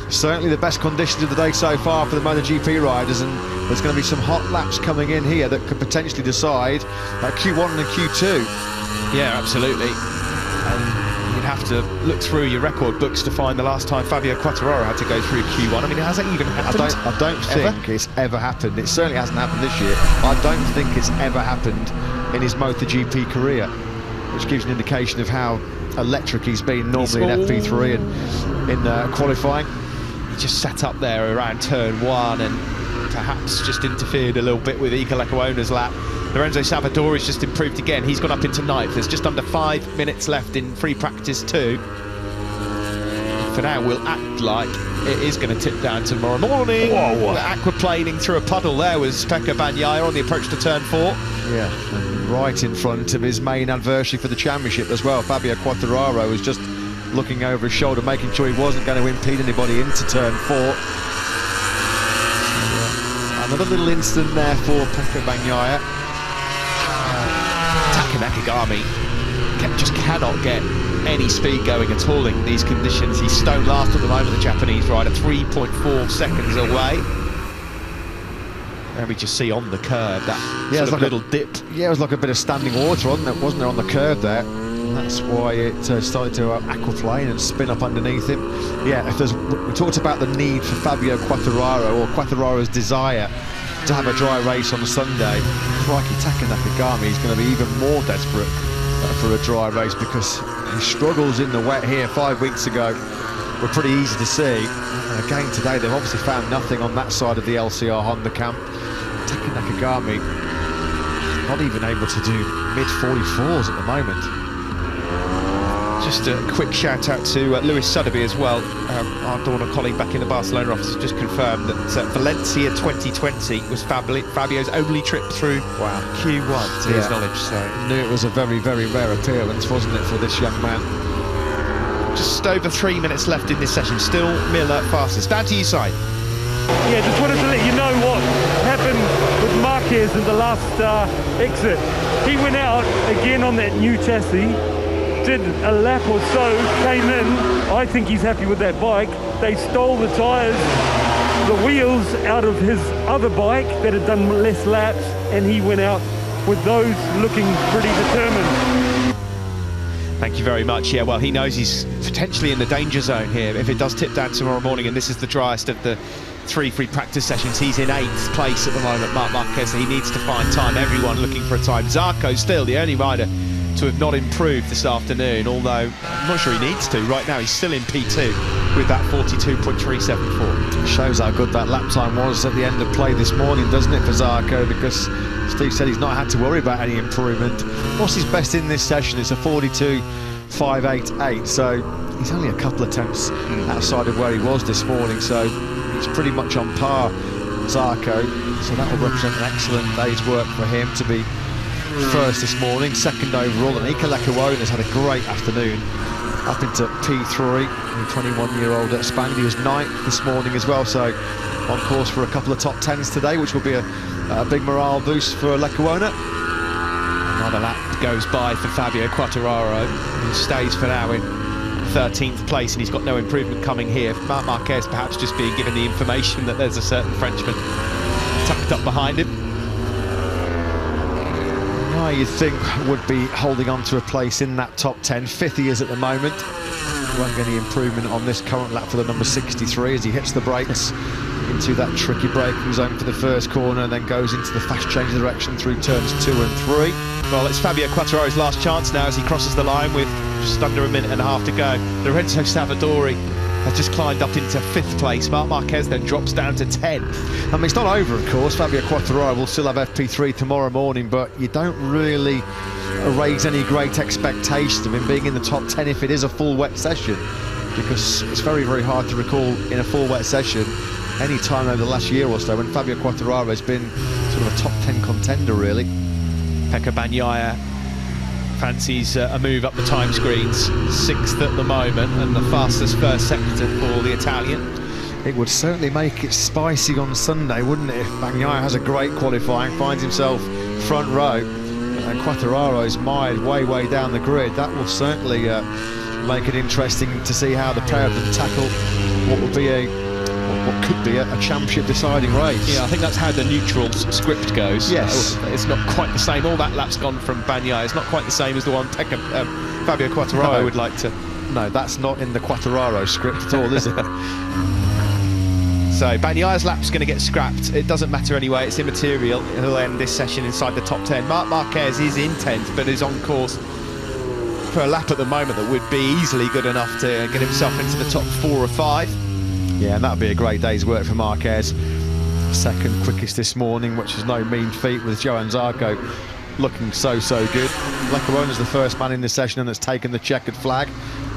certainly the best conditions of the day so far for the MotoGP riders, and there's going to be some hot laps coming in here that could potentially decide Q1 and Q2. Yeah, absolutely. And you'd have to look through your record books to find the last time Fabio Quartararo had to go through Q1. I mean, has that even happened? I don't think it's ever happened. It certainly hasn't happened this year. I don't think it's ever happened in his MotoGP career, which gives an indication of how electric he's been normally in FP3 and in qualifying. He just sat up there around turn 1 and perhaps just interfered a little bit with Iker Lecuona's lap. Lorenzo Savadori's just improved again. He's gone up into 9th. There's just under 5 minutes left in free practice 2. For now, we'll act like it is going to tip down tomorrow morning. Whoa. Aquaplaning through a puddle there was Pecco Bagnaia on the approach to turn 4. Yeah, and right in front of his main adversary for the championship as well. Fabio Quartararo was just looking over his shoulder, making sure he wasn't going to impede anybody into turn 4. Another little incident there for Pecco Bagnaia. Taka Nakagami just cannot get any speed going at all in these conditions. He's stone last at the moment, the Japanese rider, 3.4 seconds away. And we just see on the curve that sort of like little dip. Yeah, it was like a bit of standing water, wasn't it, on the curve there? And that's why it started to aquaplane and spin up underneath him. Yeah, we talked about the need for Fabio Quartararo, or Quartararo's desire to have a dry race on Sunday. Crikey, Taka Nakagami is going to be even more desperate for a dry race, because his struggles in the wet here 5 weeks ago were pretty easy to see. And again today, they've obviously found nothing on that side of the LCR Honda camp. Taka Nakagami not even able to do mid-44s at the moment. Just a quick shout out to Lewis Sotheby as well. Our Dorna colleague back in the Barcelona office has just confirmed that Valencia 2020 was Fabio's only trip through Q1 to his knowledge. So I knew it was a very, very rare appearance, wasn't it, for this young man? Just over 3 minutes left in this session. Still Miller fastest. Down to you, Si. Yeah, just wanted to let you know what happened with Marquez in the last exit. He went out again on that new chassis, did a lap or so, came in. I think he's happy with that bike. They stole the tyres, the wheels out of his other bike that had done less laps, and he went out with those looking pretty determined. Thank you very much. Yeah, well, he knows he's potentially in the danger zone here if it does tip down tomorrow morning, and this is the driest of the 3 free practice sessions. He's in 8th place at the moment, Marc Marquez. He needs to find time. Everyone looking for a time. Zarco still the only rider to have not improved this afternoon, although I'm not sure he needs to. Right now he's still in P2 with that 42.374. Shows how good that lap time was at the end of play this morning, doesn't it, for Zarco? Because Steve said he's not had to worry about any improvement. What's his best in this session? It's a 42.588, so he's only a couple of tenths outside of where he was this morning, so he's pretty much on par, Zarco. So that will represent an excellent day's work for him to be first this morning, second overall. And Iker Lecuona has had a great afternoon up into P3. The 21-year-old Spandi was 9th this morning as well, so on course for a couple of top 10s today, which will be a big morale boost for Lecuona. Another lap goes by for Fabio Quartararo, who stays for now in 13th place, and he's got no improvement coming here. Marc Marquez perhaps just being given the information that there's a certain Frenchman tucked up behind him. You'd think would be holding on to a place in that top 10. 5th he is at the moment. Won't get any improvement on this current lap for the number 63 as he hits the brakes into that tricky braking zone for the first corner, and then goes into the fast change direction through turns 2 and 3. Well, it's Fabio Quartararo's last chance now as he crosses the line with just under a minute and a half to go. Lorenzo Savadori has just climbed up into 5th place. Marc Marquez then drops down to 10th. I mean, it's not over, of course. Fabio Quartararo will still have FP3 tomorrow morning, but you don't really raise any great expectations of him being in the top 10 if it is a full wet session, because it's very, very hard to recall in a full wet session any time over the last year or so when Fabio Quartararo has been sort of a top 10 contender, really. Pecco Bagnaia fancies a move up the time screens, 6th at the moment, and the fastest first sector for the Italian. It would certainly make it spicy on Sunday, wouldn't it, if Bagnaia has a great qualifying, finds himself front row, and Quartararo's mired way down the grid. That will certainly make it interesting to see how the pair of them tackle what would be what could be a championship deciding race. Yeah, I think that's how the neutrals script goes. Yes. It's not quite the same. All that lap's gone from Bagnaia. It's not quite the same as the one Fabio Quartararo would like to. No, that's not in the Quartararo script at all, is it? So Bagnaia's lap's going to get scrapped. It doesn't matter anyway. It's immaterial. He'll end this session inside the top 10. Marc Marquez is in 10th, but is on course for a lap at the moment that would be easily good enough to get himself into the top 4 or 5. Yeah, and that would be a great day's work for Marquez. Second quickest this morning, which is no mean feat, with Johann Zarco looking so good. Leclerc is the first man in the session and that's taken the checkered flag.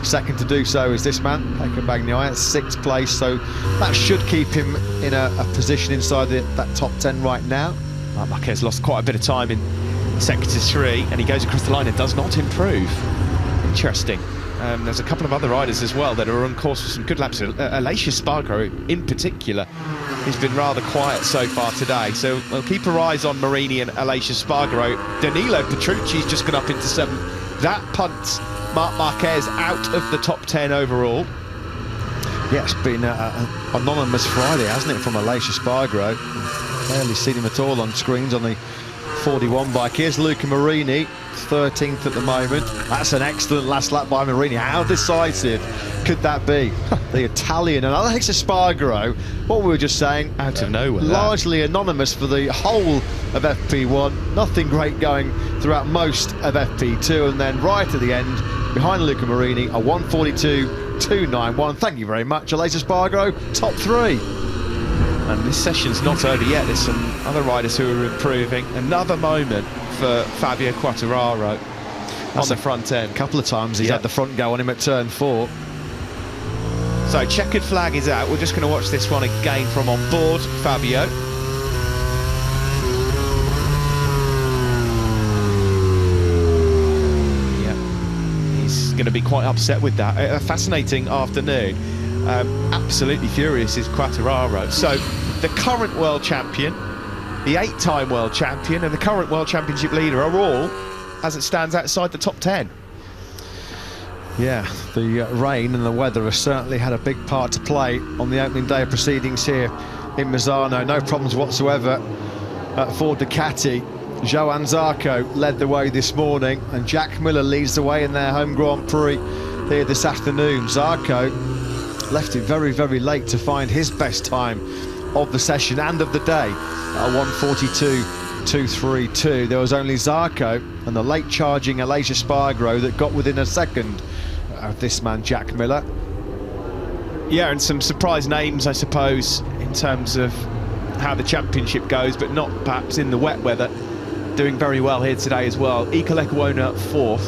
Second to do so is this man, Pecco Bagnaia, at 6th place, so that should keep him in a position inside that top 10 right now. Marc Marquez lost quite a bit of time in sector 3, and he goes across the line and does not improve. Interesting. There's a couple of other riders as well that are on course for some good laps. Aleix Espargaro in particular, he's been rather quiet so far today, so we'll keep our eyes on Marini and Aleix Espargaro. Danilo Petrucci's just gone up into 7th. That punts Marc Marquez out of the top 10 overall. Yeah, it's been an anonymous Friday, hasn't it, from Aleix Espargaro? Barely seen him at all on screens on the 41 bike. Here's Luca Marini, 13th at the moment. That's an excellent last lap by Marini. How decisive could that be? The Italian and Aleix Espargaro, what we were just saying, out of nowhere, largely anonymous for the whole of FP1. Nothing great going throughout most of FP2, and then right at the end, behind Luca Marini, a 1:42.291. Thank you very much, Aleix Espargaro, top 3. And this session's not over yet. There's some other riders who are improving. Another moment for Fabio Quartararo on the front end. A couple of times he's had the front go on him at turn 4. So checkered flag is out. We're just going to watch this one again from on board Fabio. Yeah, he's going to be quite upset with that. A fascinating afternoon. Absolutely furious is Quartararo. So the current world champion, the 8-time world champion, and the current world championship leader are all, as it stands, outside the top 10. Yeah, the rain and the weather has certainly had a big part to play on the opening day of proceedings here in Misano. No problems whatsoever for Ducati. Johann Zarco led the way this morning, and Jack Miller leads the way in their home Grand Prix here this afternoon. Zarco left it very late to find his best time of the session and of the day, 1:42.232. There was only Zarco and the late charging Aleix Espargaro that got within a second of this man Jack Miller. Yeah, and some surprise names, I suppose, in terms of how the championship goes, but not perhaps in the wet weather. Doing very well here today as well. Iker Lecuona 4th,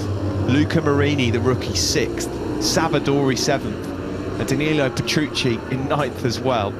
Luca Marini, the rookie, 6th, Savadori 7th, and Danilo Petrucci in 9th as well.